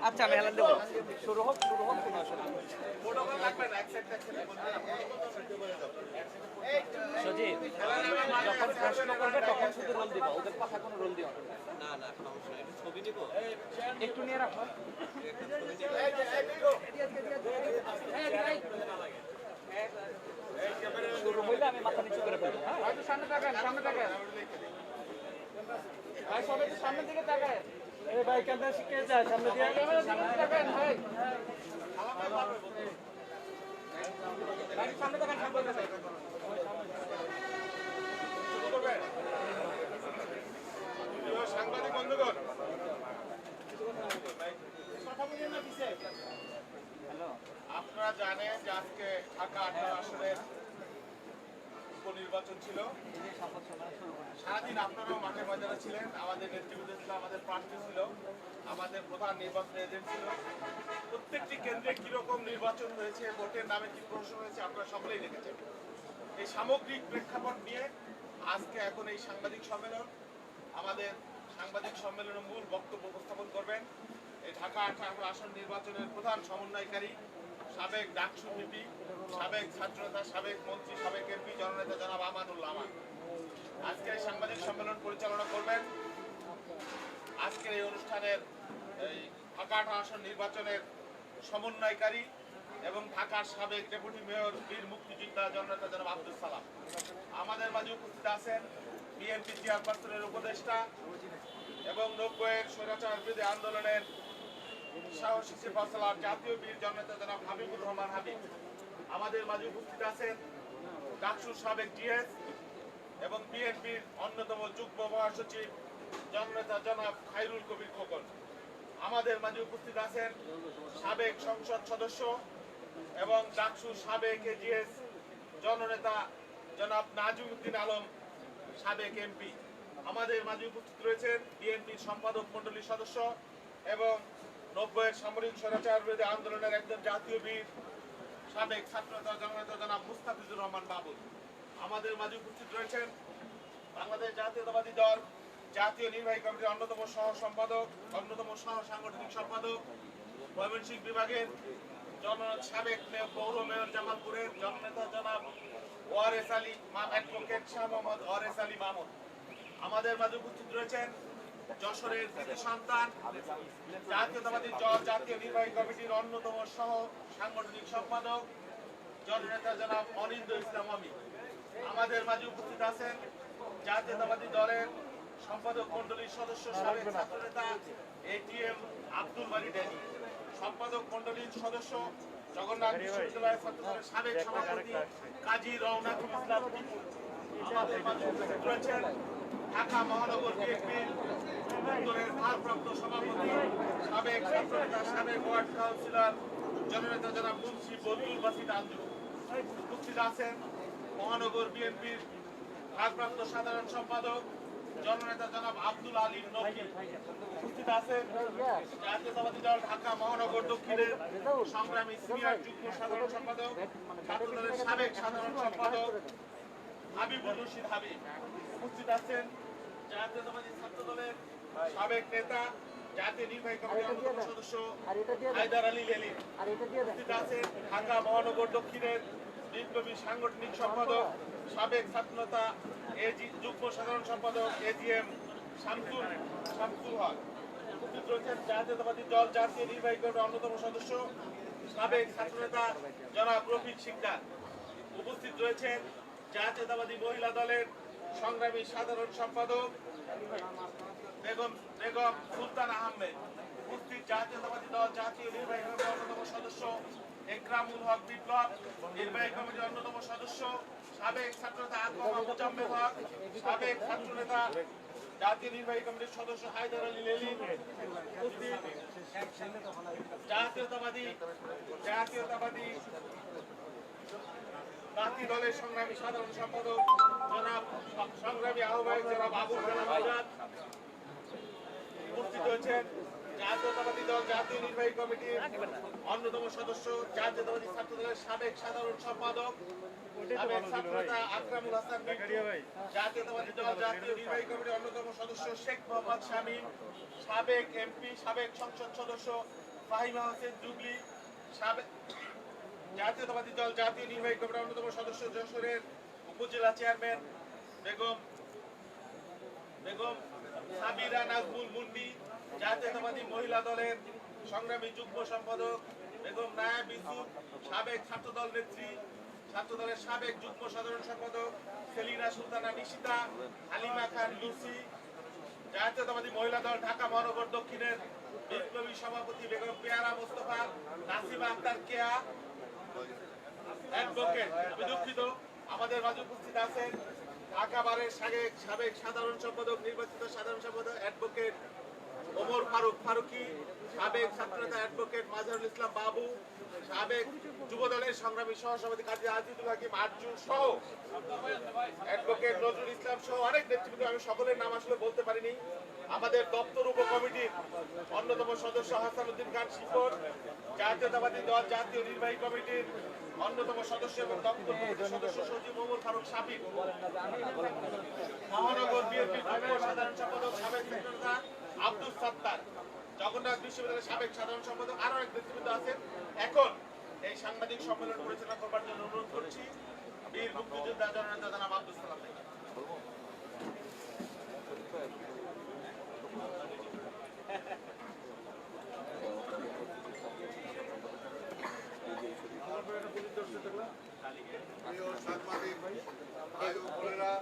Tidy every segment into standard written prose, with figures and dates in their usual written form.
আচ্ছা আমি হেলান দেবো শুরু হোক কোনো আসলে সজীব যখন প্রশ্ন করবে তখন শুধু রোল দিব ওদের কথা কোনো রোল দিব না না সমস্যা নেই ছবি নিব একটু নিয়ে রাখো শুরু হইলে আমি মাথা নিচু করে ফেলবো হ্যাঁ সামনে তাকান ভাই সবাই তো সামনের দিকে তাকায় এই ভাই ক্যামেরা শিখে যায় সামনে দিয়ে তাকান ভাই সামনে তাকান সাংবাদিক বন্ধুগণ আপনারা জানেন যে আজকে ঢাকা 18 আসনের উপনির্বাচন ছিল। সারাদিন আপনারাও মাঠে ময়দানে ছিলেন, আমাদের নেতৃবৃন্দ ছিল, আমাদের প্রার্থী ছিল, আমাদের প্রধান নির্বাচন এজেন্ট ছিল। প্রত্যেকটি কেন্দ্রে কিরকম নির্বাচন হয়েছে, ভোটের নামে কি প্রশ্ন হয়েছে আপনারা সকলেই দেখেছেন। এই সামগ্রিক প্রেক্ষাপট নিয়ে আজকে এখন এই সাংবাদিক সম্মেলন, আমাদের সাংবাদিক সম্মেলনের মূল বক্তব্য উপস্থাপন করবেন এই ঢাকা 18 আসন নির্বাচনের প্রধান সমন্বয়কারী সাবেক ডাকসু ভিপি, সাবেক ছাত্রনেতা, সাবেক মন্ত্রী, সাবেক এমপি, জননেতা জনাব আমানুল্লাহ আমান। আজকে এই সাংবাদিক সম্মেলন পরিচালনা করবেন। আজকের এই অনুষ্ঠানের এই ঢাকা 18 আসন নির্বাচনের সমন্বয়কারী এবং ঢাকার সাবেক ডেপুটি মেয়র বীর মুক্তিযোদ্ধা জননেতা জনাব আব্দুল সালাম। আমাদের মাঝে উপস্থিত আছেন বিএনপি চেয়ারপারসনের উপদেষ্টা এবং 90-এর স্বৈরাচার বিরোধী আন্দোলনের সাহসী সেফাসালার জাতীয় বীর জননেতা জনাব হাবিবুর রহমান হাবিব। আমাদের মাঝে উপস্থিত আছেন ডাকসুর সাবেক ডিএস এবং বিএনপির অন্যতম যুগ্ম মহাসচিব জননেতা জনাব খায়রুল কবির খোকন। আমাদের মাঝে উপস্থিত আছেন সাবেক সংসদ সদস্য এবং ডাকসুর সাবেক এজিএস জননেতা জনাব নাজিমউদ্দিন আলম, সাবেক এমপি। আমাদের মাঝে উপস্থিত রয়েছেন বিএনপির সম্পাদক মণ্ডলীর সদস্য এবং 90-এর সামরিক স্বৈরাচার বিরোধী আন্দোলনের একজন জাতীয় বীর, সাবেক ছাত্রনেতা জননেতা জনাব মুস্তাফিজুর রহমান বাবুল। আমাদের মাঝে উপস্থিত রয়েছেন বাংলাদেশ জাতীয়তাবাদী দল জাতীয় নির্বাহী কমিটির অন্যতম সহ সম্পাদক, অন্যতম সহ সাংগঠনিক সম্পাদক, ময়মনসিংহ বিভাগের সাবেক পৌর মেয়র জামালপুরের জননেতা জনাব ওয়ারেস আলী, অ্যাডভোকেট শাহ মোহাম্মদ ওয়ারেস আলী মামুন। আমাদের মাঝে উপস্থিত রয়েছেন যশোরের কৃতি সন্তান, জাতীয়তাবাদী দল জাতীয় নির্বাহী কমিটির অন্যতম সহ সাংগঠনিক সম্পাদক, জননেতা জনাব অনিন্দ ইসলাম আমি। আমাদের মাঝে উপস্থিত আছেন জাতীয়তাবাদী দলের সম্পাদক মণ্ডলীর সদস্য, সাবেক ছাত্রনেতা এটিএম আব্দুল বারী ড্যানি, সম্পাদক মণ্ডলীর সদস্য, জগন্নাথ বিশ্ববিদ্যালয়ের ছাত্রদলের সাবেক সভাপতি কাজী রওনাকুল ইসলাম টিপু। আমাদের মাঝে উপস্থিত রয়েছেন ঢাকা মহানগর বিএনপির উত্তরের ভারপ্রাপ্ত সভাপতি, সাবেক ছাত্রনেতা, সাবেক ওয়ার্ড কাউন্সিলর, জননেতা জনাব মুন্সি বদরুল বাসিদ আঞ্জু। উপস্থিত আছেন মহানগর বিএনপির ভারপ্রাপ্ত সাধারণ সম্পাদক, জননেতা জনাব আব্দুল আলীম নবী। উপস্থিত আছেন জাতীয়তাবাদী দল ঢাকা মহানগর দক্ষিণের সংগ্রামী সিনিয়র যুগ্ম সাধারণ সম্পাদক, ছাত্রদলের সাবেক সাধারণ সম্পাদক হাবিবুর রশিদ হাবিব। উপস্থিত আছেন জাতীয়তাবাদী ছাত্রদলের সাবেক নেতা, জাতীয় নির্বাহী কমিটির অন্যতম সদস্য হায়দার আলী লেলিন। উপস্থিত আছেন ঢাকা মহানগর দক্ষিণের বিপ্লবী সাংগঠনিক সম্পাদক, সাবেক ছাত্রনেতা যুগ্ম সাধারণ সম্পাদক এজিএম শামসুল হক। উপস্থিত রয়েছেন জাতীয়তাবাদী দল জাতীয় নির্বাহী কমিটির অন্যতম সদস্য, সাবেক ছাত্রনেতা জনাব রফিক সিকদার। উপস্থিত রয়েছেন জাতীয়তাবাদী মহিলা দলের সংগ্রামী সাধারণ সম্পাদক বেগম সুলতান আহমেদ। উপস্থিত জাতীয়তাবাদী দল জাতীয় নির্বাহী কমিটির অন্যতম সদস্য একরামুল হক বিপ্লব, নির্বাহী কমিটির অন্যতম সদস্য, সাবেক ছাত্রনেতা আকমা মুজাম্মেল হক, সাবেক ছাত্রনেতা জাতীয় নির্বাহী কমিটির সদস্য হায়দার আলী লেলিন। উপস্থিত জাতীয়তাবাদী বাকি দলের সংগ্রামী সাধারণ সম্পাদক জনাব সংগ্রামী আহ্বায়ক জনাব আবুল কালাম আজাদ। উপস্থিত হয়েছেন জাতীয়তাবাদী দল জাতীয় নির্বাহী কমিটির অন্যতম সদস্য জাতীয়তাবাদী ছাত্র দলের সাবেক সাধারণ সম্পাদক সাবেক ছাত্রনেতা আকরামুল হাসান বিট্টু, জাতীয়তাবাদী দল জাতীয় নির্বাহী কমিটির অন্যতম সদস্য শেখ মোহাম্মদ শামীম, সাবেক এমপি সাবেক সংসদ সদস্য ফাহিমা হোসেন জুবলি, সাবেক জাতীয়তাবাদী দল জাতীয় নির্বাহী কমিটির অন্যতম সদস্য যশোরের উপজেলা চেয়ারম্যান বেগম সাবিরা নাজমুল মুন্ডি, জাতীয়তাবাদী মহিলা দলের সংগ্রামী যুগ্ম সম্পাদক বেগম নায়াব ইউসুফ, সাবেক ছাত্রদল নেত্রী, ছাত্রদলের সাবেক যুগ্ম সাধারণ সম্পাদক সেলিনা সুলতানা নিশিতা, হালিমা খান লুসি, জাতীয়তাবাদী মহিলা দল ঢাকা মহানগর দক্ষিণের বিপ্লবী সভাপতি বেগম পেয়ারা মোস্তফা, নাসিমা আক্তার কেয়া, অ্যাডভোকেট, আমি দুঃখিত, আমাদের মাঝে উপস্থিত আছেন ঢাকা বারের সাবেক সাধারণ সম্পাদক, নির্বাচিত সাধারণ সম্পাদক অ্যাডভোকেট ওমর ফারুকি, সাবেক ছাত্রনেতা অ্যাডভোকেট মাজহারুল ইসলাম বাবু, সাবেক যুবদলের সংগ্রামী সহসভাপতি কাজী আজিজুল হাকিম আরজুল সহ অ্যাডভোকেট নজরুল ইসলাম সহ অনেক নেতৃবৃন্দ, আমি সকলের নাম আসলে বলতে পারিনি। আমাদের দপ্তর উপকমিটির অন্যতম সদস্য হাসান উদ্দিন খান শিকর, জাতীয়তাবাদী দল জাতীয় নির্বাহী কমিটির অন্যতম সদস্য এবং দপ্তর কমিটির সদস্য সচিব ওমর ফারুক সাবির, মহানগর বিএনপির যুগ্ম সাধারণ সম্পাদক সাবেক সেক্রেটারি আব্দুল সাত্তার, জগন্নাথ বিশ্ববিদ্যালয়ের সাবেক সাধারণ সম্পাদক, আরো এক নেতৃবৃন্দ আছেন। এখন এই সাংবাদিক সম্মেলন পরিচালনা করবার জন্য অনুরোধ করছি বীর মুক্তিযোদ্ধা জননেতা জনাব আব্দুল সালাম ভাই।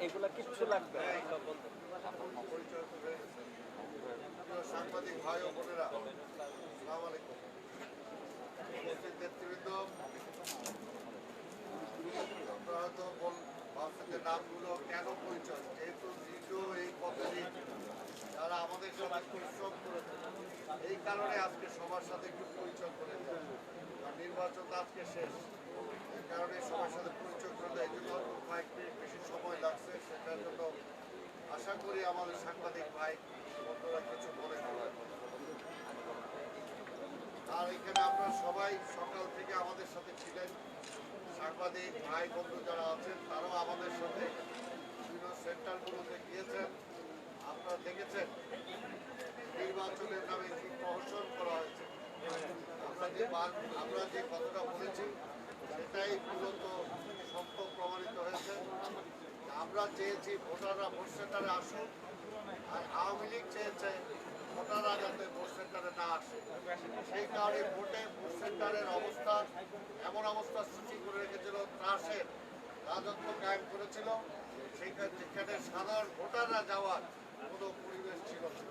এগুলা কিচ্ছু লাগবে না। সাংবাদিক ভাই ও বোনেরা, আসসালামু আলাইকুম। নেতৃবৃন্দ, আপনারা হয়তো ভাবছেন যে নামগুলো কেন পরিচয়, যেহেতু দীর্ঘ এই পদ্ধতি যারা আমাদের সাথে পরিশ্রম করেছে, এই কারণে আজকে সবার সাথে একটু পরিচয় করে দেয়। নির্বাচন তো আজকে শেষ, এই কারণে সবার সাথে পরিচয় করে দেয়। এই জন্য কয়েক মিনিট বেশি সময় লাগছে, সেটার জন্য আশা করি আমাদের সাংবাদিক ভাই বন্ধুরা কিছু মনে করেন। আর এখানে আপনারা সবাই সকাল থেকে আমাদের সাথে ছিলেন, সাংবাদিক ভাই বন্ধু যারা আছেন তারাও আমাদের সাথে বিভিন্ন সেন্টারগুলোতে গিয়েছেন। আপনারা দেখেছেন নির্বাচনের নামে কি প্রহসন করা হয়েছে। আমরা যে কথাটা বলেছি সেটাই মূলত সত্য প্রমাণিত হয়েছে। আমরা চেয়েছি ভোটাররা ভোট সেন্টারে আসুন, আর আওয়ামী লীগ চেয়েছে ভোটাররা যাতে ভোট সেন্টারে না আসে। সেই কারণে ভোট সেন্টারের অবস্থা এমন অবস্থা সৃষ্টি করে রেখেছিল, ত্রাসের রাজত্ব কায়েম করেছিল। সেখানে সাধারণ ভোটাররা যাওয়ার কোনো পরিবেশ ছিল না,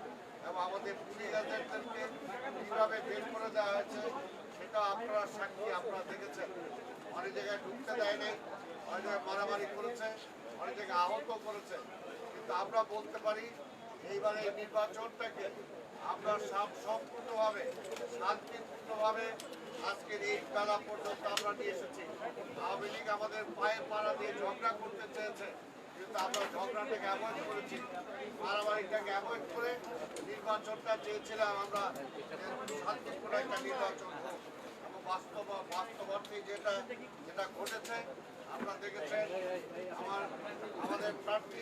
এবং আমাদের পুলিশ এজেন্টদেরকে কীভাবে বের করে দেওয়া হয়েছে সেটা আপনারা সাক্ষী, আপনারা দেখেছেন। অনেক জায়গায় ঢুকতে দেয় নাই, অনেক জায়গায় মারামারি করেছে, অনেক জায়গায় আহত করেছে। কিন্তু আমরা বলতে পারি এইবারে এই নির্বাচনটাকে আমরা সম্পূর্ণভাবে শান্তিপূর্ণভাবে আজকের এই বেলা পর্যন্ত আমরা নিয়ে এসেছি। আওয়ামী লীগ আমাদের পায়ে পাড়া দিয়ে ঝগড়া করতে চেয়েছে, কিন্তু আমরা ঝগড়াটাকে অ্যাভয়েড করেছি, মারামারিটাকে অ্যাভয়েড করে নির্বাচনটা চেয়েছিলাম আমরা শান্তিপূর্ণ একটা নির্বাচন হোক। এবং বাস্তবার্থে যেটা ঘটেছে আপনারা দেখেছেন। আমাদের প্রার্থী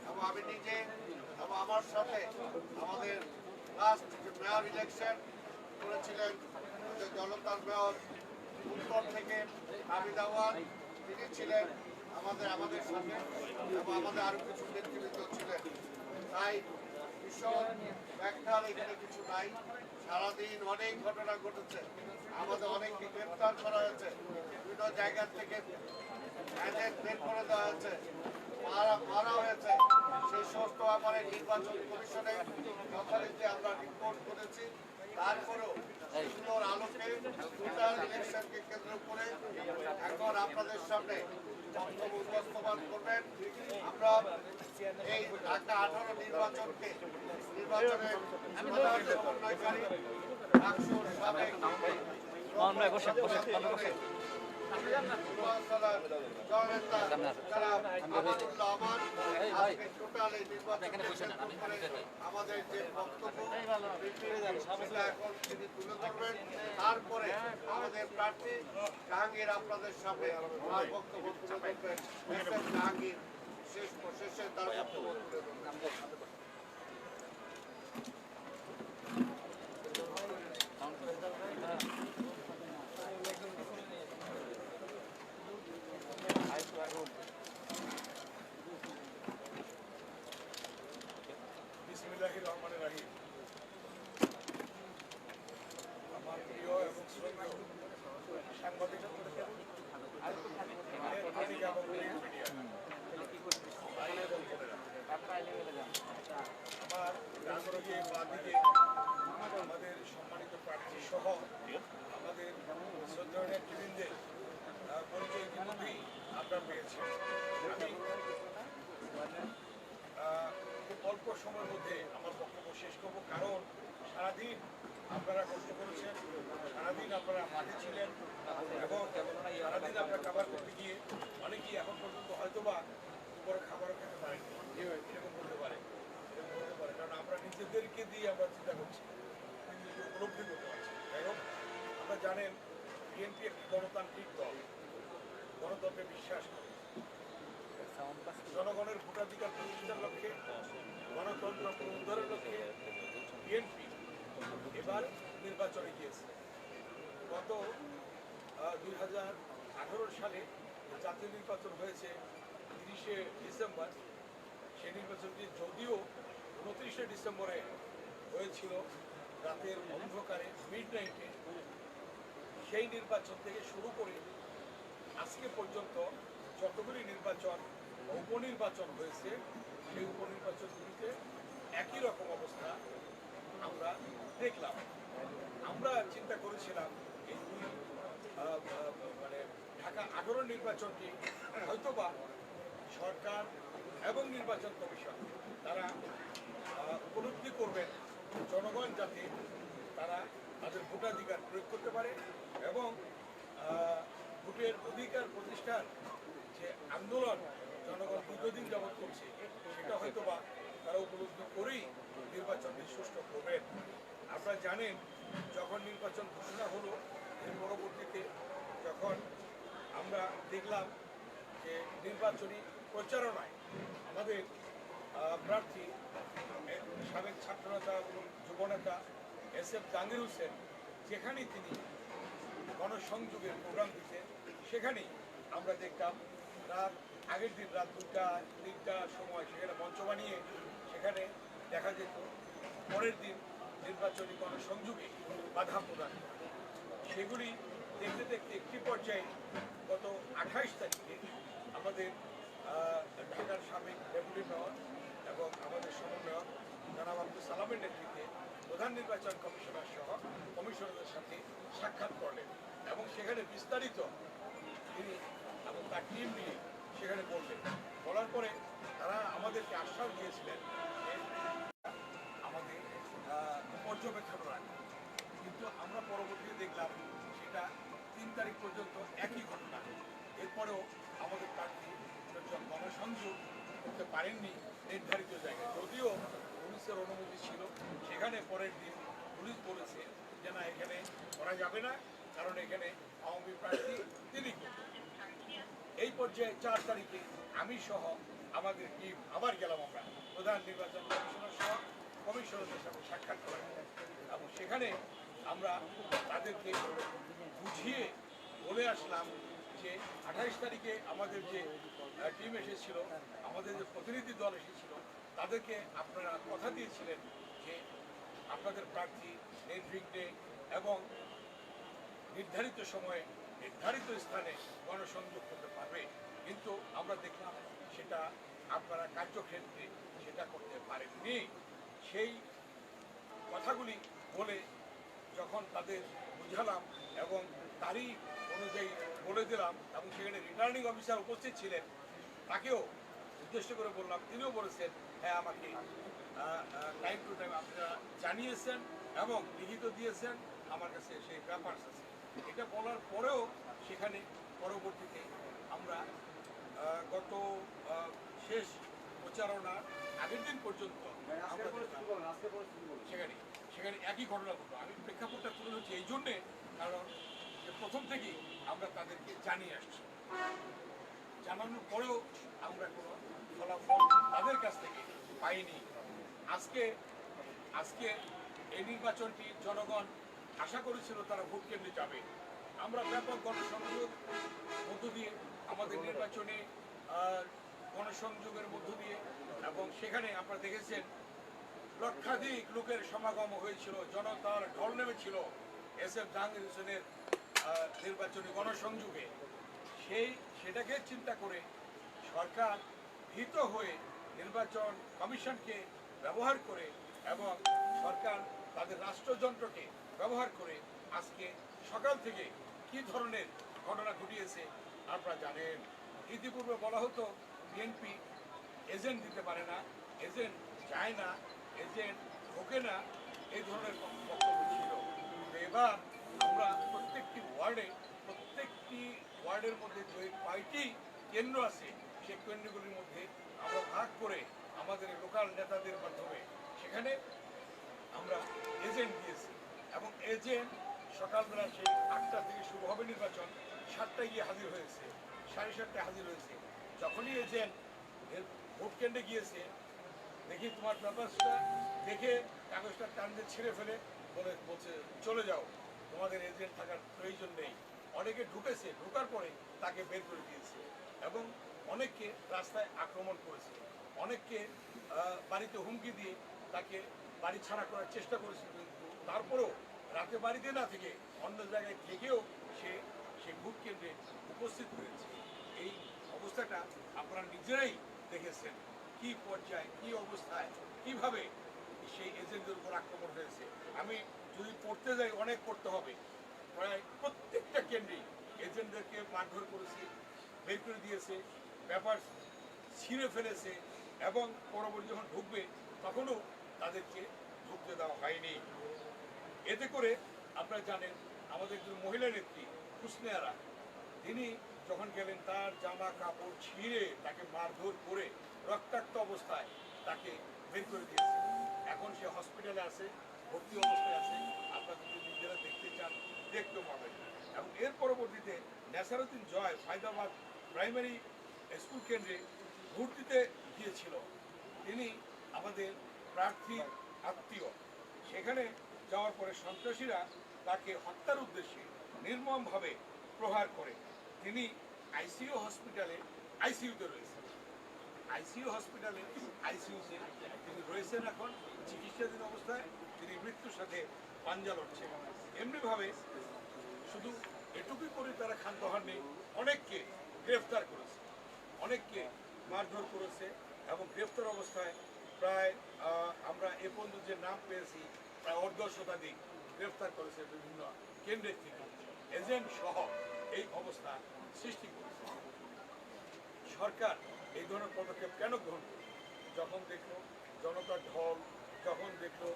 এবং আমি নিজে এবং আমার সাথে আমাদের লাস্ট মেয়র ইলেকশন করেছিলেন জনতার মেয়র উত্তর থেকে হামিদ আওয়াল, তিনি ছিলেন আমাদের সাথে, এবং আমাদের আরো কিছু নেতৃবৃন্দ ছিলেন। তাই ভীষণ ব্যাখ্যার এখানে কিছু নাই। সারাদিন অনেক ঘটনা ঘটেছে, আমাদের অনেককে গ্রেফতার করা হয়েছে, বিভিন্ন জায়গা থেকে এজেন্ট বের করে দেওয়া হয়েছে, মারা হয়েছে। সেই সমস্ত ব্যাপারে নির্বাচন কমিশনে যথারীতি আমরা রিপোর্ট করেছি। তারপরেও এগুলোর আলোকে ইলেকশনকে কেন্দ্র করে এখন আপনাদের সামনে বক্তব্য উপস্থাপন করবেন। আমরা এই ঢাকা 18 নির্বাচনকে নির্বাচনের সমন্বয়কারী ডাকসুর সাবেক জননেতা যারা আমানুল্লাহ আমান আজকে টোটাল এই নির্বাচন আমাদের যে বক্তব্য সেটা এখন তিনি তুলে ধরবেন। তারপরে আমাদের প্রার্থী জাহাঙ্গীর আপনাদের সামনে তার বক্তব্য তুলে ধরবেন। জাহাঙ্গীর শেষে তার বক্তব্য তুলে ধরবেন। বিসমিল্লাহির রহমানির রহিম। আমার প্রিয় এবং শ্রদ্ধেয় সাংবাদিক এবং মিডিয়া ভাই এবং বোনেরা, আমার ডানদিকে বাঁদিকে আমাদের সম্মানিত প্রার্থী সহ আমাদের শ্রদ্ধেয় নেতৃবৃন্দের পরিচয় ইতিমধ্যেই আপনারা পেয়েছেন। আমি খুব অল্প সময়ের মধ্যে আমার বক্তব্য শেষ করব, কারণ সারাদিন আপনারা কষ্ট করেছেন, সারাদিন আপনারা মাঠে ছিলেন এবং সারাদিন আপনারা খাবার করতে গিয়ে অনেকেই এখন পর্যন্ত হয়তোবা দুপুরে খাবারও খেতে পারেন, এরকম হতে পারে, কারণ আমরা নিজেদেরকে দিয়ে আমরা চিন্তা করছি, নিজেকে উপলব্ধি করতে পারছি। যাই হোক, আমরা জানেন বিএনপি একটি গণতান্ত্রিক দল, গণতন্ত্রে বিশ্বাস করে, জনগণের ভোটাধিকার প্রতিষ্ঠার লক্ষ্যে, গণতন্ত্র পুনরুদ্ধারের লক্ষ্যে বিএনপি এবার নির্বাচনে গিয়েছে। গত 2018 সালে জাতীয় নির্বাচন হয়েছে 30শে ডিসেম্বর। সেই নির্বাচনটি যদিও 29শে ডিসেম্বরে হয়েছিল রাতের অন্ধকারে, মিডনাইটে, সেই নির্বাচন থেকে শুরু করে আজকে পর্যন্ত যতগুলি নির্বাচন উপনির্বাচন হয়েছে, সেই উপনির্বাচনগুলিতে একই রকম অবস্থা আমরা দেখলাম। আমরা চিন্তা করেছিলাম এই মানে ঢাকা 18 নির্বাচনটি হয়তোবা সরকার এবং নির্বাচন কমিশন তারা উপলব্ধি করবেন জনগণ যাতে তারা তাদের ভোটাধিকার প্রয়োগ করতে পারে এবং ভোটের অধিকার প্রতিষ্ঠার যে আন্দোলন জনগণ দীর্ঘদিন যাবৎ করছে, সেটা হয়তোবা তারা উপলব্ধি করেই নির্বাচনটি সুষ্ঠু করবেন। আপনারা জানেন, যখন নির্বাচন ঘোষণা হলো, এর পরবর্তীতে যখন আমরা দেখলাম যে নির্বাচনী প্রচারণায় আমাদের প্রার্থী সাবেক ছাত্রনেতা এবং যুবনেতা SF জাহাঙ্গীর হোসেন যেখানেই তিনি গণসংযোগের প্রোগ্রাম দিতেন, সেখানেই আমরা দেখতাম আগের দিন রাত 2টা-3টার সময় সেখানে মঞ্চ বানিয়ে সেখানে দেখা যেত পরের দিন নির্বাচনী গণসংযোগে বাধা প্রদান করে। সেগুলি দেখতে দেখতে একটি পর্যায়ে গত 28 তারিখে আমাদের ঢাকার সাবেক ডেপুটি মেয়র এবং আমাদের সমন্বয়ক জনাব আব্দুল সালামের নেতৃত্বে প্রধান নির্বাচন কমিশনার সহ কমিশনারদের সাথে সাক্ষাৎ করলেন এবং সেখানে বিস্তারিত তিনি এবং তার টিম নিয়ে সেখানে বললেন। বলার পরে তারা আমাদেরকে আশ্বাস দিয়েছিলেন যে আমাদের পর্যবেক্ষণ রাখবে, কিন্তু আমরা পরবর্তীতে দেখলাম সেটা 3 তারিখ পর্যন্ত একই ঘটনা। এরপরেও আমাদের প্রার্থী গণসংযোগ করতে পারেননি নির্ধারিত জায়গায়, যদিও পুলিশের অনুমতি ছিল। সেখানে পরের দিন পুলিশ বলেছে যে না, এখানে করা যাবে না, কারণ এখানে আওয়ামী প্রার্থী তিনি। এই পর্যায়ে 4 তারিখে আমি সহ আমাদের টিম আবার গেলাম, আমরা প্রধান নির্বাচন কমিশনার সহ কমিশনারদের সাথে সাক্ষাৎ করা, এবং সেখানে আমরা তাদেরকে বুঝিয়ে বলে আসলাম যে 28 তারিখে আমাদের যে টিম এসেছিল, আমাদের যে প্রতিনিধি দল এসেছিল, তাদেরকে আপনারা কথা দিয়েছিলেন যে আপনাদের প্রার্থী নির্বিঘ্নে এবং নির্ধারিত সময়ে নির্ধারিত স্থানে গণসংযোগ করতে পারবে, কিন্তু আমরা দেখলাম সেটা আপনারা কার্যক্ষেত্রে সেটা করতে পারেননি। সেই কথাগুলি বলে যখন তাদের বুঝালাম এবং তারিখ অনুযায়ী বলে দিলাম এবং সেখানে রিটার্নিং অফিসার উপস্থিত ছিলেন, তাকেও উদ্দেশ্য করে বললাম, তিনিও বলেছেন হ্যাঁ, আমাকে টাইম টু টাইম আপনারা জানিয়েছেন এবং লিখিত দিয়েছেন, আমার কাছে সেই পেপারস আছে। এটা বলার পরেও সেখানে পরবর্তীতে আমরা গত শেষ 25 প্রচারণা আগের দিন পর্যন্ত আমরা সেখানে সেখানে একই ঘটনা ঘটলো। আমি প্রেক্ষাপটটা তুলে ধরছি এই জন্যে, কারণ যে প্রথম থেকেই আমরা তাদেরকে জানিয়ে আসছি, জানানোর পরেও আমরা কোনো ফলাফল তাদের কাছ থেকে পাইনি। আজকে আজকে এই নির্বাচনটি জনগণ আশা করেছিল তারা ভোট কেন্দ্রে যাবে। আমরা ব্যাপক গণসংযোগ মধ্য দিয়ে আমাদের নির্বাচনে গণসংযোগের মধ্য দিয়ে, এবং সেখানে আপনারা দেখেছেন লক্ষাধিক লোকের সমাগম হয়েছিল, জনতার ঢল নেমেছিল এসএফ জাহাঙ্গীর হোসেনের নির্বাচনী গণসংযোগে। সেটাকে চিন্তা করে সরকার ভীত হয়ে নির্বাচন কমিশনকে ব্যবহার করে এবং সরকার তাদের রাষ্ট্রযন্ত্রকে ব্যবহার করে আজকে সকাল থেকে কি ধরনের ঘটনা ঘটিয়েছে আপনারা জানেন। ইতিপূর্বে বলা হতো বিএনপি এজেন্ট দিতে পারে না, এজেন্ট যায় না, এজেন্ট ঢোকে না, এই ধরনের বক্তব্য ছিল। এবার আমরা প্রত্যেকটি ওয়ার্ডের মধ্যে যে কয়টি কেন্দ্র আছে সেই কেন্দ্রগুলির মধ্যে আমরা ভাগ করে আমাদের লোকাল নেতাদের মাধ্যমে সেখানে আমরা এজেন্ট দিয়েছি, এবং এজেন্ট সকালবেলা সেই 8টা থেকে শুরু হবে নির্বাচন, 7টায় গিয়ে হাজির হয়েছে, 7:30টায় হাজির হয়েছে। যখনই এজেন্ট ভোট কেন্দ্রে গিয়েছে, দেখি তোমার পেপারসটা দেখে কাগজটা টান দিয়ে ছিঁড়ে ফেলে বলছে চলে যাও, তোমাদের এজেন্ট থাকার প্রয়োজন নেই। অনেকে ঢুকেছে, ঢোকার পরে তাকে বের করে দিয়েছে, এবং অনেককে রাস্তায় আক্রমণ করেছে, অনেককে বাড়িতে হুমকি দিয়ে তাকে বাড়ি ছাড়া করার চেষ্টা করেছে। কিন্তু তারপরেও রাতে বাড়িতে না থেকে অন্য জায়গায় থেকেও সে ভোট কেন্দ্রে উপস্থিত হয়েছে। এই অবস্থাটা আপনারা নিজেরাই দেখেছেন, কি পর্যায়ে, কি অবস্থায়, কিভাবে সেই এজেন্টদের উপর আক্রমণ হয়েছে। আমি যদি পড়তে যাই অনেক পড়তে হবে। প্রায় প্রত্যেকটা কেন্দ্রেই এজেন্টদেরকে মারধর করেছে, বের করে দিয়েছে, ব্যাপার ছিঁড়ে ফেলেছে, এবং পরবর্তী যখন ঢুকবে তখনও তাদেরকে ঢুকতে দেওয়া হয়নি। এতে করে আপনারা জানেন আমাদের একজন মহিলা নেত্রী হুসনে আরা, তিনি যখন গেলেন তার জামা কাপড় ছিঁড়ে তাকে মারধর করে রক্তাক্ত অবস্থায় তাকে বের করে দিয়েছে। এখন সে হসপিটালে আছে, ভর্তি অবস্থায় আছে। আপনারা যদি নিজেরা দেখতে চান দেখতে পাবেন। এবং এর পরবর্তীতে নেসারউদ্দিন জয় ফায়দাবাদ প্রাইমারি স্কুল কেন্দ্রে ভোট দিতে গিয়েছিল। তিনি আমাদের প্রার্থীর আত্মীয়। সেখানে যাওয়ার পরে সন্ত্রাসীরা তাকে হত্যার উদ্দেশ্যে নির্মমভাবে প্রহার করে। তিনি আইসিইউ হসপিটালে আইসিইউতে রয়েছেন, আইসিইউতে তিনি রয়েছেন। এখন চিকিৎসাধীন অবস্থায় তিনি মৃত্যুর সাথে পাঞ্জা লড়ছেন। এমনিভাবে শুধু এটুকুই করে তারা ক্ষান্ত হননি, অনেককে গ্রেফতার করেছে, অনেককে মারধর করেছে, এবং গ্রেফতার অবস্থায় প্রায় আমরা এ পর্যন্ত যে নাম পেয়েছি প্রায় 1.5 শতাধিক গ্রেফতার করেছে বিভিন্ন কেন্দ্রের থেকে, এজেন্ট সহ এই অবস্থা সৃষ্টি করেছে। সরকার এই ধরনের পদক্ষেপ কেন গ্রহণ করল? যখন দেখলো জনতার ঢল, যখন দেখলো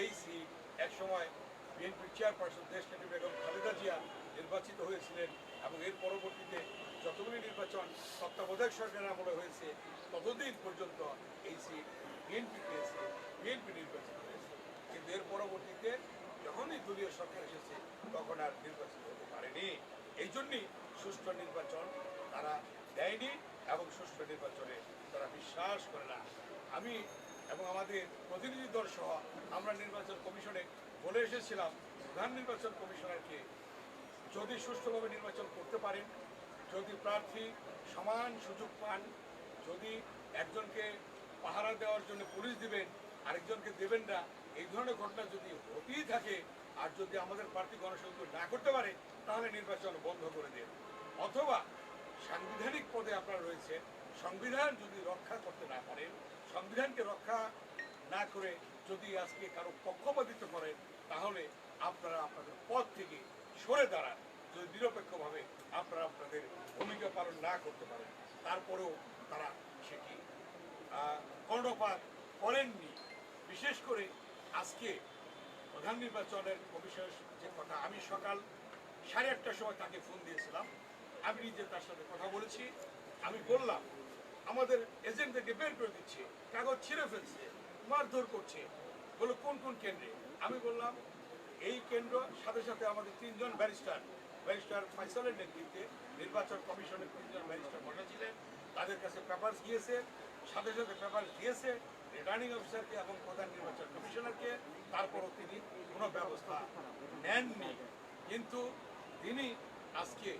এই সিট, একসময় বিএনপির চেয়ারপারসন দেশনেত্রী বেগম খালেদা জিয়া নির্বাচিত হয়েছিলেন, এবং এর পরবর্তীতে যতগুলি নির্বাচন তত্ত্বাবধায়ক সরকারের আমলে হয়েছে ততদিন পর্যন্ত এই সিট বিএনপি পেয়েছে, বিএনপি নির্বাচিত হয়েছে। কিন্তু এর পরবর্তীতে যখনই দলীয় সরকার এসেছে তখন আর নির্বাচিত হতে পারেনি। এই জন্যই সুষ্ঠু নির্বাচন তারা দেয়নি, এবং সুষ্ঠু নির্বাচনে তারা বিশ্বাস করে না। আমি এবং আমাদের প্রতিনিধি দল সহ আমরা নির্বাচন কমিশনে বলে এসেছিলাম, প্রধান নির্বাচন কমিশনারকে যদি সুষ্ঠুভাবে নির্বাচন করতে পারেন, যদি প্রার্থী সমান সুযোগ পান, যদি একজনকে পাহারা দেওয়ার জন্য পুলিশ দিবেন আরেকজনকে দেবেন না, এই ধরনের ঘটনা যদি হতেই থাকে, আর যদি আমাদের প্রার্থী গণসংযোগ না করতে পারে তাহলে নির্বাচন বন্ধ করে দেন। অথবা সাংবিধানিক পদে আপনারা রয়েছে, সংবিধান যদি রক্ষা করতে না পারেন, সংবিধানকে রক্ষা না করে যদি আজকে কারো পক্ষপাতিত্ব করেন, তাহলে আপনারা আপনাদের পদ থেকে সরে দাঁড়ান। যদি নিরপেক্ষভাবে আপনারা আপনাদের ভূমিকা পালন না করতে পারেন, তারপরেও তারা সেটি কর্ণপাত করেননি। বিশেষ করে আজকে প্রধান নির্বাচনের কমিশনের যে কথা, আমি সকাল 8:30টার সময় তাকে ফোন দিয়েছিলাম, আমি নিজে তার সাথে কথা বলেছি। আমি বললাম আমাদের এজেন্টদেরকে বের করে দিচ্ছে, কাগজ ছিঁড়ে ফেলছে, মারধর করছে। বলো কোন কোন কেন্দ্রে? আমি বললাম এই কেন্দ্র, সাথে সাথে আমাদের 3 জন ব্যারিস্টার ফয়সালের নেতৃত্বে নির্বাচন কমিশনের 3 জন ব্যারিস্টার বসেছিলেন, তাদের কাছে পেপার গিয়েছে, সাথে সাথে পেপার দিয়েছে রিটার্নিং অফিসারকে এবং প্রধান নির্বাচন কমিশনারকে। তারপরও তিনি কোনো ব্যবস্থা নেননি। কিন্তু তিনি আজকে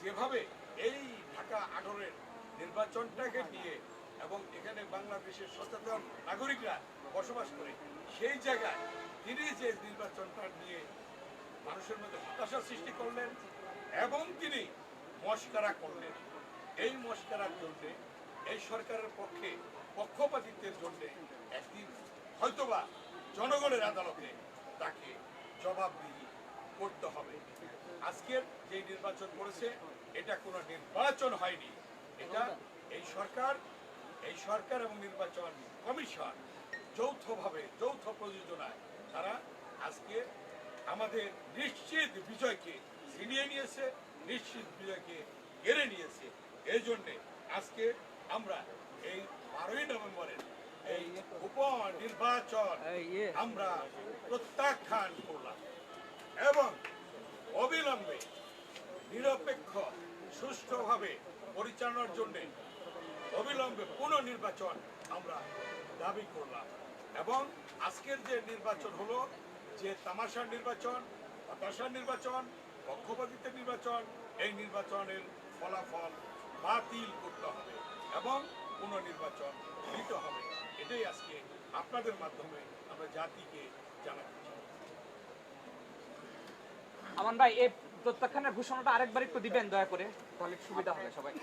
যেভাবে এই ঢাকা 18-এর নির্বাচনটাকে নিয়ে, এবং এখানে বাংলাদেশের সচেতন নাগরিকরা বসবাস করে, সেই জায়গায় তিনি যে নির্বাচনটা নিয়ে মানুষের মধ্যে হতাশা সৃষ্টি করলেন এবং তিনি মশকারা করলেন, এই মশকারার জন্য এই সরকারের পক্ষে পক্ষপাতিত্বের জন্য একদিন হয়তোবা জনগণের আদালতে তাকে জবাবদিহি করতে হবে। আজকের যে নির্বাচন করেছে এটা কোনো নির্বাচন হয়নি, এটা এই সরকার এবং নির্বাচন কমিশন যৌথভাবে, যৌথ প্রযোজনায় তারা আজকে আমাদের নিশ্চিত বিজয়কে ছিনিয়ে নিয়েছে, নিশ্চিত বিজয়কে কেড়ে নিয়েছে। এই জন্যে আজকে আমরা এই 12ই নভেম্বরের এই উপনির্বাচন আমরা প্রত্যাখ্যান করলাম এবং অবিলম্বে নিরপেক্ষ সুষ্ঠুভাবে পরিচালনার জন্য অবিলম্বে পুনর্নির্বাচন আমরা দাবি করলাম। এবং আজকের যে নির্বাচন হলো, যে তামাশার নির্বাচন, হতাশার নির্বাচন, পক্ষপাতিত্বের নির্বাচন, এই নির্বাচনের ফলাফল বাতিল করতে হবে এবং পুনর্নির্বাচন দিতে হবে। এটাই আজকে আপনাদের মাধ্যমে আমরা জাতিকে জানাতে চাই। আমান ভাই, এই প্রত্যাখ্যানের ঘোষণাটা আরেকবার একটু দিবেন দয়া করে, তাহলে সুবিধা হবে সবাই।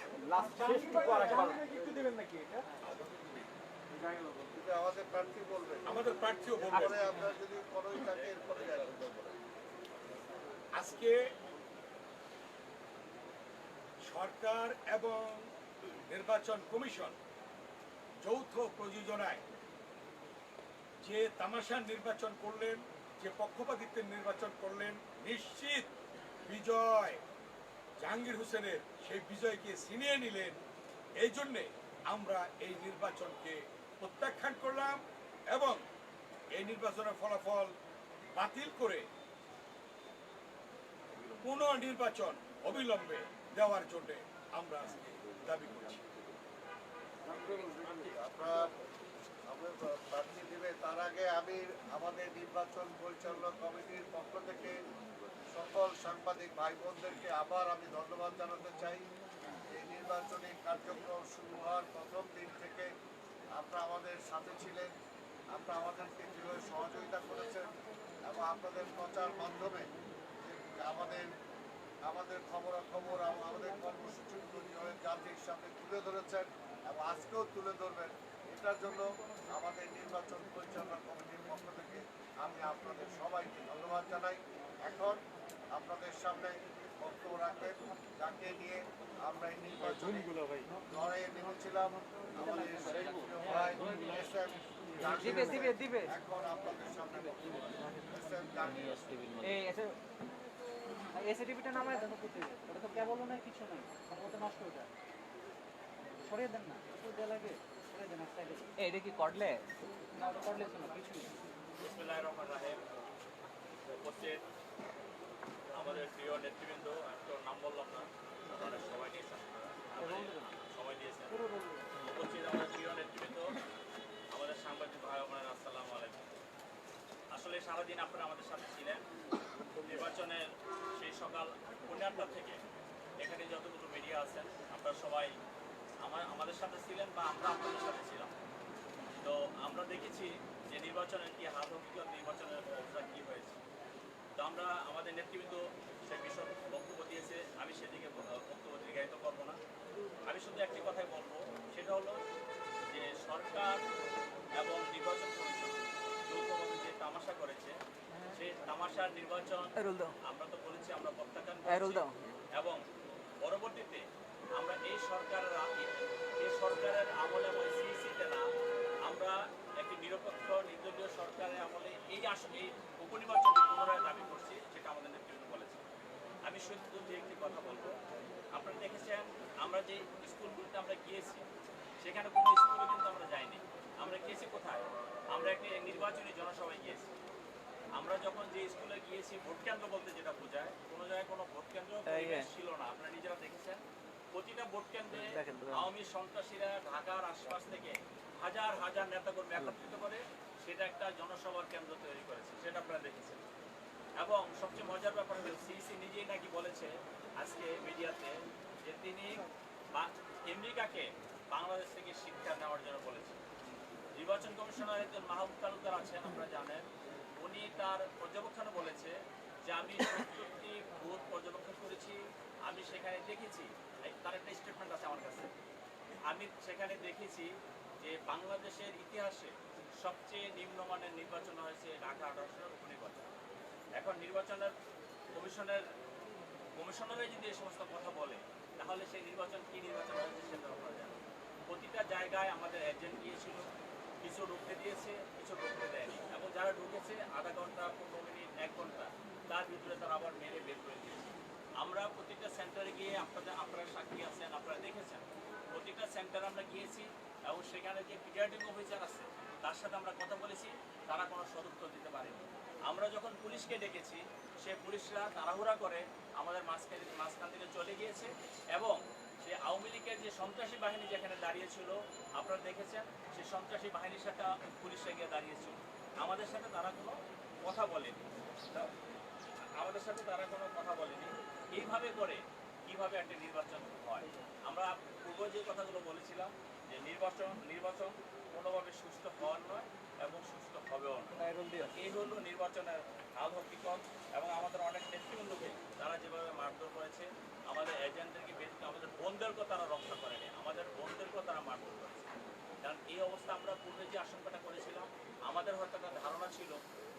আমাদের প্রার্থী বলবেন, আমাদের প্রার্থীও বলবেন। পরে আপনারা যদি কোনোই থাকে এরপরে জানাতে পারেন। আজকে সরকার এবং নির্বাচন কমিশন যৌথ প্রযোজনায় যে তামাশার নির্বাচন করলেন, যে পক্ষপাতিত্বের নির্বাচন করলেন, নিশ্চিত বিজয় জাহাঙ্গীর হোসেনের, সেই বিজয়কে ছিনিয়ে নিলেন। এই জন্যে আমরা এই নির্বাচনকে প্রত্যাখ্যান করলাম এবং এই নির্বাচনের ফলাফল বাতিল করে পুনর্নির্বাচন অবিলম্বে দেওয়ার জন্য আমরা আজকে দাবি করছি। আপনারা আমাদের প্রার্থী দিবে, তার আগে আমি আমাদের নির্বাচন পরিচালনা কমিটির পক্ষ থেকে সকল সাংবাদিক ভাই বোনদেরকে আবার আমি ধন্যবাদ জানাতে চাই। এই নির্বাচনী কার্যক্রম শুরু হওয়ার প্রথম দিন থেকে আপনারা আমাদের সাথে ছিলেন, আপনারা আমাদেরকে যেভাবে সহযোগিতা করেছেন এবং আপনাদের প্রচার মাধ্যমে আমাদের খবরাখবর আমাদের কর্মসূচিগুলো যেভাবে জাতির সামনে তুলে ধরেছেন এবং আজকেও তুলে ধরবেন, এটার জন্য আমাদের নির্বাচন পরিচালনা কমিটির পক্ষ থেকে আমি আপনাদের সবাইকে ধন্যবাদ জানাই। এখন আপনাদের সামনে বক্তব্য রাখবেন যাকে নিয়ে আমরা এই নির্বাচনী লড়াইয়ে নেমেছিলাম, আমাদের ভাই SM দিবে। এখন আপনাদের সামনে বক্তব্য SM জাহাঙ্গীর। এই এসএটিভিটা নামায় দেন, ওটা তো কেবল নয়, কিছু নয়, ওটা নষ্ট হয়ে যায়। সরিয়ে দেন না, একটু দেওয়া লাগে, সরিয়ে দেন এক সাইডে। এটা কি করলে? না, ওটা করলে না, কিছু নেই। বিসমিল্লাহির রহমানির রহিম। উপস্থিত আমাদের প্রিয় নেতৃবৃন্দ, আমি তো নাম বললাম না, আপনারা সবাই নিয়েছেন, সময় দিয়েছেন। উপস্থিত আমাদের প্রিয় নেতৃবৃন্দ, আমাদের সাংবাদিক ভাই বোনেরা, আসসালামু আলাইকুম। আসলে সারাদিন আপনারা আমাদের সাথে ছিলেন। নির্বাচনের সেই সকাল 9:30 থেকে এখানে যতগুলো মিডিয়া আছেন আপনারা সবাই আমাদের সাথে ছিলেন বা আমরা আপনাদের সাথে ছিলাম। তো আমরা দেখেছি যে নির্বাচনের কি হাত হকিকত, নির্বাচনের অবস্থা কী হয়েছে। তো আমরা আমাদের নেতৃবৃন্দ সে বিষয়ে বক্তব্য দিয়েছে, আমি সেদিকে বক্তব্য দীর্ঘায়িত করবো না। আমি শুধু একটি কথাই বলবো, সেটা হলো যে সরকার এবং নির্বাচন কমিশন যৌথভাবে যে তামাশা করেছে, সেই তামাশার নির্বাচন আমরা তো বলেছি আমরা প্রত্যাখ্যান করছি এবং পরবর্তীতে আমরা এই সরকারের আমলে এবং সিইসিতে না, আমরা একটি নিরপেক্ষ নির্দলীয় সরকারের আমলে এই উপনির্বাচনটি পুনরায় দাবি করছি, সেটা আমাদের নেতৃত্ব বলেছে। আমি শুধু যে একটি কথা বলবো, আপনারা দেখেছেন আমরা যে স্কুলগুলিতে আমরা গিয়েছি, সেখানে কোনো স্কুলে কিন্তু আমরা যাইনি। আমরা গিয়েছি কোথায়? আমরা একটি নির্বাচনী জনসভায় গিয়েছি। আমরা যখন যে স্কুলে গিয়েছি, ভোট কেন্দ্র বলতে যেটা বোঝায়, কোনো জায়গায় কোনো ভোট কেন্দ্র পরিবেশ ছিল না, আপনারা নিজেরা দেখেছেন। প্রতিটা ভোট কেন্দ্রে আওয়ামী সন্ত্রাসীরা ঢাকার আশপাশ থেকে হাজার হাজার নেতাকর্মী একত্রিত করে সেটা একটা জনসভার কেন্দ্র তৈরি করেছে, সেটা আপনারা দেখেছেন। এবং সবচেয়ে মজার ব্যাপার হলো সিইসি নিজেই নাকি বলেছে আজকে মিডিয়াতে যে তিনি আমেরিকাকে বাংলাদেশ থেকে শিক্ষা নেওয়ার জন্য বলেছেন। নির্বাচন কমিশনার একজন মাহবুব তালুকদার আছেন, আপনারা জানেন। উনি তার পর্যবেক্ষণে বলেছে যে আমি ৭০টি বুথ পর্যবেক্ষণ করেছি, আমি সেখানে দেখেছি, তার একটা স্টেটমেন্ট আছে আমার কাছে, আমি সেখানে দেখেছি যে বাংলাদেশের ইতিহাসে সবচেয়ে নিম্নমানের নির্বাচন হয়েছে ঢাকা ১৮০০ উপনির্বাচন। এখন নির্বাচনের কমিশনারে যদি এই সমস্ত কথা বলে, তাহলে সেই নির্বাচন কি নির্বাচন হয়েছে সেটা আপনারা জানেন। প্রতিটা জায়গায় আমাদের এজেন্ট গিয়েছিল, কিছু ঢুকতে দিয়েছে, কিছু ঢুকতে দেয়নি, এবং যারা ঢুকেছে আধা ঘন্টা, ১৫ মিনিট, ১ ঘন্টা, তার ভিতরে তারা আবার মেরে বের করে দিয়েছে। আমরা প্রতিটা সেন্টারে গিয়ে আপনারা সাক্ষী আছেন, আপনারা দেখেছেন, প্রতিটা সেন্টারে আমরা গিয়েছি এবং সেখানে যে প্রিজাইডিং অফিসার আছে তার সাথে আমরা কথা বলেছি, তারা কোনো সদুত্তর দিতে পারেনি। আমরা যখন পুলিশকে ডেকেছি, সে পুলিশরা তাড়াহুড়া করে আমাদের মাঝখান থেকে চলে গিয়েছে, এবং সে আওয়ামী লীগের যে সন্ত্রাসী বাহিনী যেখানে দাঁড়িয়েছিল আপনারা দেখেছেন, সেই সন্ত্রাসী বাহিনীর সাথে পুলিশে গিয়ে দাঁড়িয়েছিল। আমাদের সাথে তারা কোনো কথা বলেনি, এইভাবে করে কিভাবে একটা নির্বাচন হয়। আমরা পূর্ব যে কথাগুলো বলেছিলাম যে নির্বাচন কোনোভাবে সুস্থ হওয়ার নয় এবং সুস্থ হবেও না। এই হলো নির্বাচনের হাল হকিকত। এবং আমাদের অনেক নেতৃবৃন্দকে তারা যেভাবে মারধর করেছে, আমাদের এজেন্টদেরকে, আমাদের বোনদেরকেও তারা রক্ষা করেনি, আমাদের বোনদেরকেও তারা মারধর করেছে। কারণ এই অবস্থা আমরা পূর্বে যে আশঙ্কাটা করেছিলাম, আমাদের হয়তো একটা ধারণা ছিল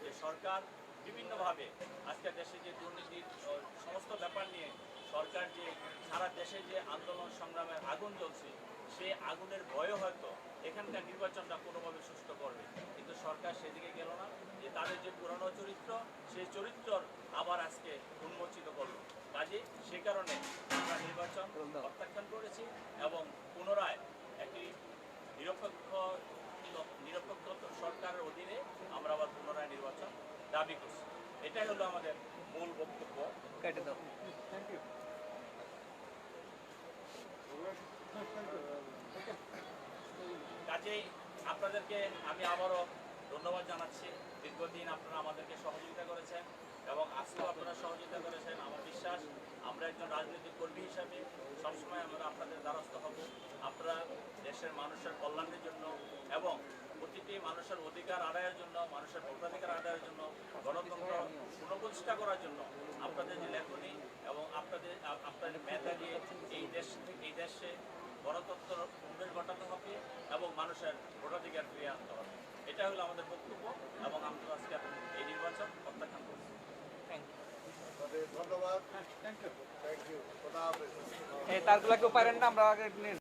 যে সরকার বিভিন্নভাবে আজকে দেশে যে দুর্নীতির সমস্ত ব্যাপার নিয়ে সরকার যে সারা দেশে যে আন্দোলন সংগ্রামের আগুন জ্বলছে, সেই আগুনের ভয়ে হয়তো এখানকার নির্বাচনটা কোনোভাবে সুস্থ করবে, কিন্তু সরকার সেদিকে গেল না। যে তাদের যে পুরনো চরিত্র, সেই চরিত্র আবার আজকে উন্মোচিত করলো। কাজে সে কারণে আমরা নির্বাচন প্রত্যাখ্যান করেছি এবং পুনরায় একটি নিরপেক্ষ সরকারের অধীনে আমরা আবার পুনরায় নির্বাচন দাবি করছি। এটাই হলো আমাদের মূল বক্তব্য। কাজেই আপনাদেরকে আমি আবারও ধন্যবাদ জানাচ্ছি। দীর্ঘদিন আপনারা আমাদেরকে সহযোগিতা করেছেন এবং আজকেও আপনারা সহযোগিতা করেছেন। আমার বিশ্বাস আমরা একজন রাজনৈতিক কর্মী হিসাবে সবসময় আমরা আপনাদের দ্বারস্থ হব। আপনারা দেশের মানুষের কল্যাণের জন্য এবং প্রতিটি মানুষের অধিকার আদায়ের জন্য, মানুষের ভোটাধিকার আদায়ের জন্য, গণতন্ত্র পুনঃপ্রতিষ্ঠা করার জন্য আপনাদের যে লেখনী এবং আপনাদের মেধা দিয়ে এই দেশে গণতন্ত্র উন্নয়ন ঘটাতে হবে এবং মানুষের ভোটাধিকার ফিরিয়ে আনতে হবে। এটা হলো আমাদের বক্তব্য এবং আমরা আজকে এই নির্বাচন প্রত্যাখ্যান করছি। ধন্যবাদ। Thank you. খোদা হাফেজ। তারগুলা কেউ পারেন না, আমরা আগে